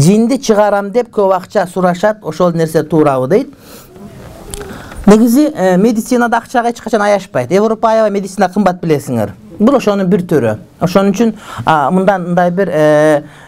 Jinди чыгарам деп көп акча сурашат, ошол нерсе туурабы дейт. Негизи медицинада акчага эч качан аяшпайт. Европа аябай медицина кымбат билесиңер. Бул ошонун бир түрү. Ошон үчүн мындай бир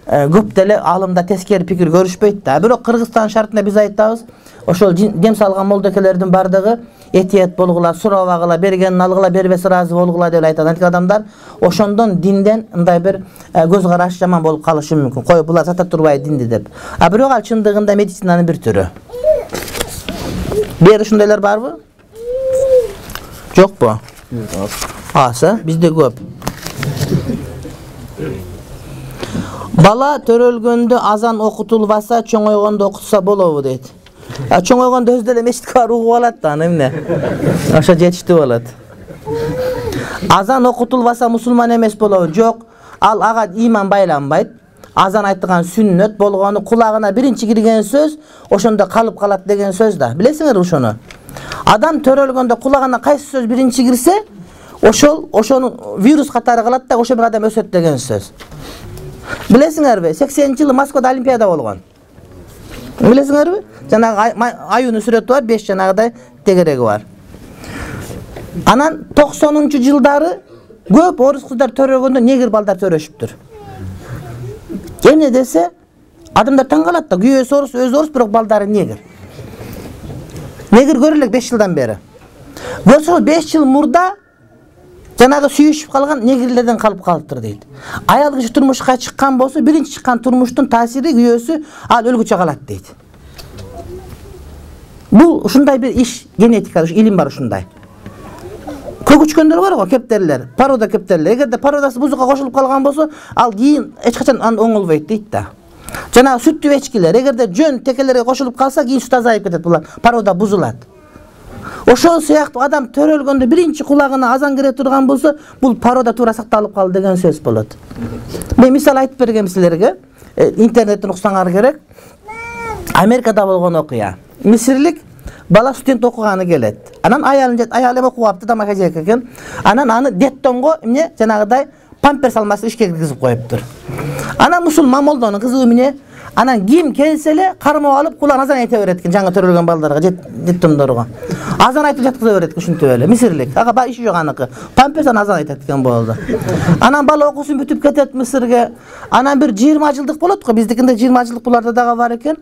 көп деле алымда тескери пикир көрүшпөйт да. Бирок Кыргызстан шартында биз айтабыз, ошол дем салган молдокелердин бардыгы этиет болгула, сурабагыла, бергенин алгыла, бербесе ыраазы болгула деп айтат. Антик адамдар ошондон динден мындай бир көз караш жаман болуп калышы мүмкүн. Кой булар сата турбай динди деп. Бирок ал чындыгында медицинанын бир түрү. Бери ушундайлар барбы? Жокпу? Аса, бизде көп. Бала төрөлгөндө азан окутулбаса, чоңойгондо окутса болобу дейт. Чоңойгондо өзү деле мешитке барып угуп алат да, аны эмне? Ошо жетиштүү болот. Азан окутулбаса мусулман эмес болобу? Жок, ал ага иман байланбайт. Азан айтылган сүннөт болгону кулагына биринчи кирген сөз ошондо калып калат деген сөз да. Билесиңер ошону? Адам төрөлгөндө кулагына кайсы сөз биринчи кирсе, ошону вирус катары калат да, ошо бир адам өсөт деген сөз. Билесиңерби? 80-жылы Москвада олимпиада болгон. Билесиңерби? Жанагы аюунун сүрөтү бар, 5 жанагыдай тегереги бар. Анан 90-жылдары көп орус кыздар төрөгөндө негр балдар төрөшүптүр. Эмне десе, адамдар таң калат да, күйөөсү орус, өзү орус, бирок балдары негр. Негр көрө элек 5 жылдан бери. Көрсө 5 жыл мурда жанагы сүйүшүп калган негрлерден калып калыптыр дейт. Аял киши турмушка чыккан болсо, биринчи чыккан турмуштун таасири күйөөсү ал өлгүчө калат дейт. Бул ушундай бир иш, генетика, илим бар ушундай. Көгүчкөндөр бар го, кептерлер, порода кептерлер. Эгерде породасы бузукка кошулуп калган болсо, ал кийин эч качан оңолбойт дейт да. Жанагы сүттүү эчкилер, эгерде жөн текелерге кошулуп калса, кийин сүт азайып кетет, булар порода бузулат. Ошол сыяктуу адам төрөлгөндө биринчи кулагына азан кире турган болсо, бул порода туура сакталып калды деген сөз болот. Мен мисал айтып бергем силерге, интернеттен уксаңар керек. Америкада болгон окуя. Мисирлик бала студент окуганы келет. Анан аялым окуп апты, тамак жеп экен. Анан аны деттонго эмне жанагыдай памперс алмасы ишке киргизип коюптур. Анан мусулман молдонун кызы эмне? Анан ким келсе эле кармап алып кулан азан айта берет экен жаңы төрөлгөн балдарга, деттондорго. Азан айтып жаткыза берет экен ушинтип эле. Мисирлик. Ага ба иши жок аныкы. Памперс азан айтат экен болду. Анан бала окуусун бүтүп кетет Мисирге. Анан бир 20 жылдык болот го, биздикинде 20 жылдык буларда дагы бар экен.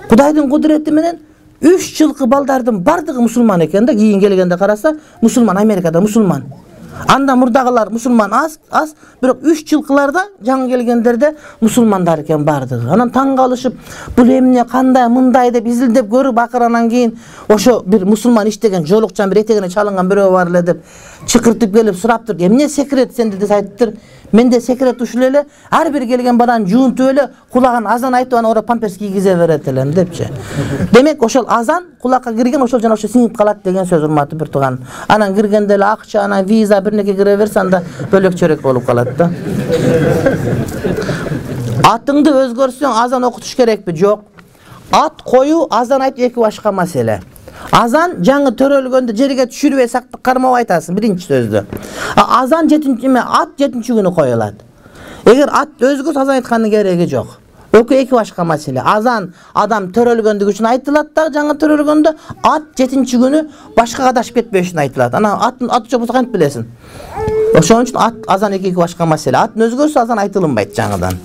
Кудайдын кудурети менен 3 жылкы балдардын бардыгы мусулман экен да, кийин келгенде караса, мусулман, Америкада мусулман. Анда мурдагылар мусулман аз, бирок 3 жылкыларда жаңы келгендерде мусулмандар экен бардыгы. Анан таң калышып, бул эмне, кандай, мындай деп изилдеп көрүп, акырынан кийин ошо бир мусулман иштеген жолукчан бир этегине чалынган бирөө бар эле деп чакыртып келип сураптыр. Эмне секрет сенде деп айтыптыр. Менде секрет ушул эле, ар бир келген баланы жуунтуп эле кулаган азан айтып, аны ора памперс кийгизе берет элем депчи. Демек ошол азан кулакка кирген, ошол жана ошо сиңип калат деген сөз, урматтуу бир тууган. Анан киргенде эле акча, анан виза бирнеке кире берсе, анда бөлөкчөрөк болуп калат да. Атыңды өзгөрсөң азан окутуш керекпи? Жок. Ат коюу, азан айтуу эки башка маселе. Азан жаңы төрөлгөндө жерге түшүрбөй сактап кармап айтасың биринчи сөздү. Азан ат 7-чи күнү коюлат. Эгер ат өзгөрсө азан айткандын кереги жок. Эки башка маселе. Азан адам төрөлгөндүгү үчүн айтылат да, жаңы төрөлгөндө, ат 7-чи күнү башка адашып кетпеш үчүн айтылат. Анан ат жок болсо кантип билесиң? Ошон үчүн азан эки башка маселе. Ат өзгөрсө азан айтылынбайт жаңыдан.